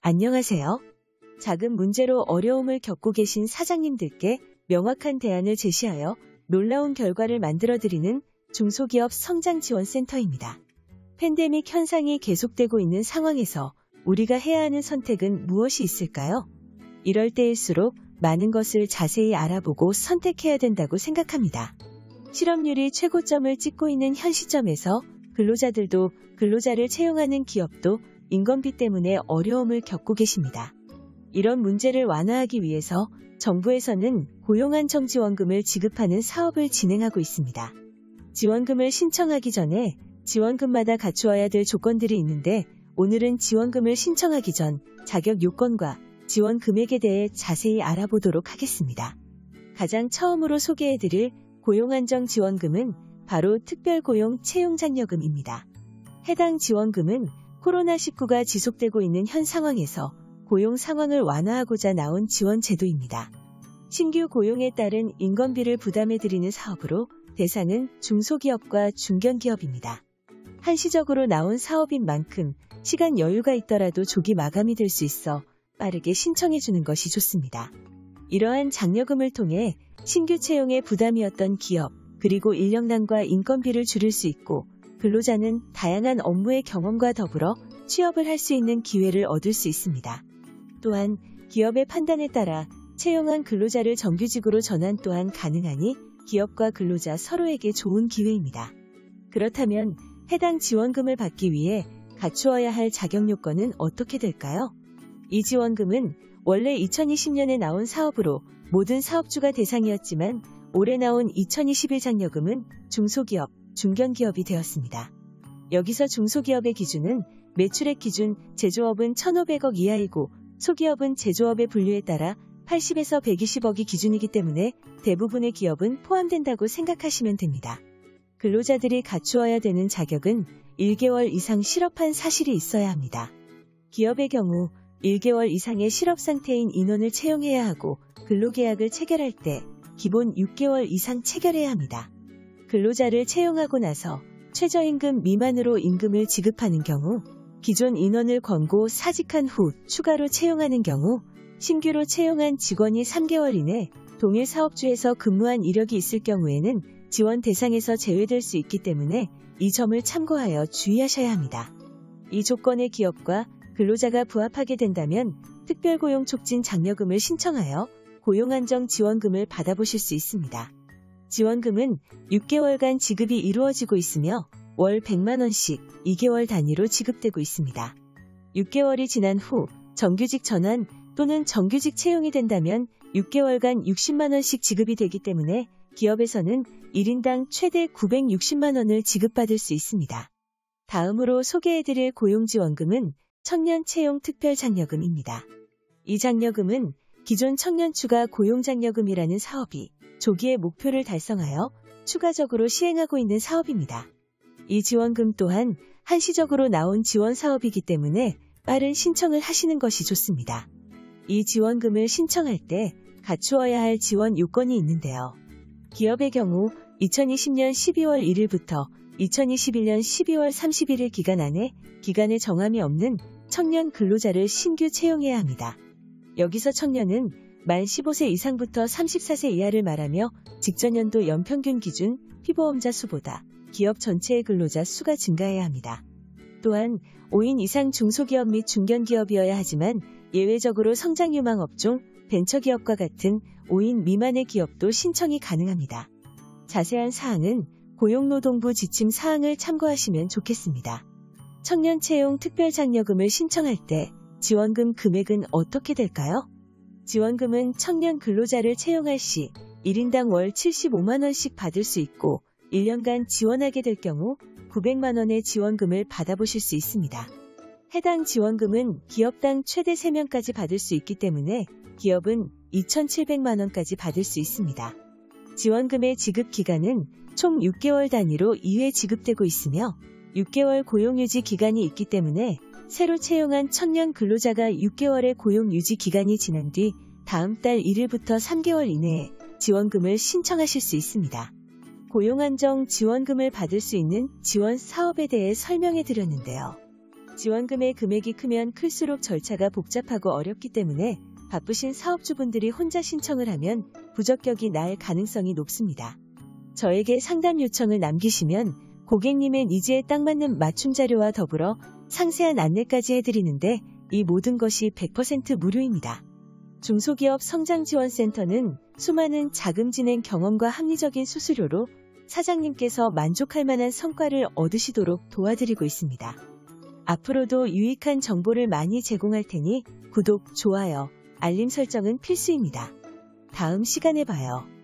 안녕하세요. 작은 문제로 어려움을 겪고 계신 사장님들께 명확한 대안을 제시하여 놀라운 결과를 만들어드리는 중소기업 성장지원센터입니다. 팬데믹 현상이 계속되고 있는 상황에서 우리가 해야 하는 선택은 무엇이 있을까요? 이럴 때일수록 많은 것을 자세히 알아보고 선택해야 된다고 생각합니다. 실업률이 최고점을 찍고 있는 현 시점에서 근로자들도 근로자를 채용하는 기업도 인건비 때문에 어려움을 겪고 계십니다. 이런 문제를 완화하기 위해서 정부에서는 고용안정지원금을 지급하는 사업을 진행하고 있습니다. 지원금을 신청하기 전에 지원금마다 갖추어야 될 조건들이 있는데 오늘은 지원금을 신청하기 전 자격 요건과 지원 금액에 대해 자세히 알아보도록 하겠습니다. 가장 처음으로 소개해드릴 고용안정지원금은 바로 특별고용 채용장려금입니다. 해당 지원금은 코로나19가 지속되고 있는 현 상황에서 고용 상황을 완화하고자 나온 지원 제도입니다. 신규 고용에 따른 인건비를 부담해드리는 사업으로 대상은 중소기업과 중견기업입니다. 한시적으로 나온 사업인 만큼 시간 여유가 있더라도 조기 마감이 될 수 있어 빠르게 신청해주는 것이 좋습니다. 이러한 장려금을 통해 신규 채용에 부담이었던 기업, 그리고 인력난과 인건비를 줄일 수 있고 근로자는 다양한 업무의 경험과 더불어 취업을 할 수 있는 기회를 얻을 수 있습니다. 또한 기업의 판단에 따라 채용한 근로자를 정규직으로 전환 또한 가능하니 기업과 근로자 서로에게 좋은 기회입니다. 그렇다면 해당 지원금을 받기 위해 갖추어야 할 자격 요건은 어떻게 될까요? 이 지원금은 원래 2020년에 나온 사업으로 모든 사업주가 대상이었지만 올해 나온 2021 장려금은 중소기업, 중견기업이 되었습니다. 여기서 중소기업의 기준은 매출액 기준 제조업은 1,500억 이하이고 소기업은 제조업의 분류에 따라 80에서 120억이 기준이기 때문에 대부분의 기업은 포함된다고 생각하시면 됩니다. 근로자들이 갖추어야 되는 자격은 1개월 이상 실업한 사실이 있어야 합니다. 기업의 경우 1개월 이상의 실업 상태인 인원을 채용해야 하고 근로계약을 체결할 때 기본 6개월 이상 체결해야 합니다. 근로자를 채용하고 나서 최저임금 미만으로 임금을 지급하는 경우, 기존 인원을 권고 사직한 후 추가로 채용하는 경우, 신규로 채용한 직원이 3개월 이내 동일 사업주에서 근무한 이력이 있을 경우에는 지원 대상에서 제외될 수 있기 때문에 이 점을 참고하여 주의하셔야 합니다. 이 조건의 기업과 근로자가 부합하게 된다면 특별고용 촉진 장려금을 신청하여 고용안정지원금을 받아보실 수 있습니다. 지원금은 6개월간 지급이 이루어지고 있으며 월 100만원씩 2개월 단위로 지급되고 있습니다. 6개월이 지난 후 정규직 전환 또는 정규직 채용이 된다면 6개월간 60만원씩 지급이 되기 때문에 기업에서는 1인당 최대 960만원을 지급받을 수 있습니다. 다음으로 소개해드릴 고용지원금은 청년채용특별장려금입니다. 이 장려금은 기존 청년추가 고용장려금이라는 사업이 조기에 목표를 달성하여 추가적으로 시행하고 있는 사업입니다. 이 지원금 또한 한시적으로 나온 지원 사업이기 때문에 빠른 신청을 하시는 것이 좋습니다. 이 지원금을 신청할 때 갖추어야 할 지원 요건이 있는데요. 기업의 경우 2020년 12월 1일부터 2021년 12월 31일 기간 안에 기간에 정함이 없는 청년 근로자를 신규 채용해야 합니다. 여기서 청년은 만 15세 이상부터 34세 이하를 말하며 직전연도 연평균 기준 피보험자 수보다 기업 전체의 근로자 수가 증가해야 합니다. 또한 5인 이상 중소기업 및 중견기업이어야 하지만 예외적으로 성장유망업종, 벤처기업과 같은 5인 미만의 기업도 신청이 가능합니다. 자세한 사항은 고용노동부 지침 사항을 참고하시면 좋겠습니다. 청년채용 특별장려금을 신청할 때 지원금 금액은 어떻게 될까요? 지원금은 청년 근로자를 채용할 시 1인당 월 75만원씩 받을 수 있고 1년간 지원하게 될 경우 900만원의 지원금을 받아보실 수 있습니다. 해당 지원금은 기업당 최대 3명까지 받을 수 있기 때문에 기업은 2,700만원까지 받을 수 있습니다. 지원금의 지급 기간은 총 6개월 단위로 2회 지급되고 있으며 6개월 고용유지 기간이 있기 때문에 새로 채용한 청년 근로자가 6개월의 고용유지 기간이 지난 뒤 다음 달 1일부터 3개월 이내에 지원금을 신청하실 수 있습니다. 고용안정 지원금을 받을 수 있는 지원 사업에 대해 설명해 드렸는데요. 지원금의 금액이 크면 클수록 절차가 복잡하고 어렵기 때문에 바쁘신 사업주분들이 혼자 신청을 하면 부적격이 날 가능성이 높습니다. 저에게 상담 요청을 남기시면 고객님의 니즈에 딱 맞는 맞춤 자료와 더불어 상세한 안내까지 해드리는데 이 모든 것이 100% 무료입니다. 중소기업 성장지원센터는 수많은 자금 진행 경험과 합리적인 수수료로 사장님께서 만족할 만한 성과를 얻으시도록 도와드리고 있습니다. 앞으로도 유익한 정보를 많이 제공할 테니 구독, 좋아요, 알림 설정은 필수입니다. 다음 시간에 봐요.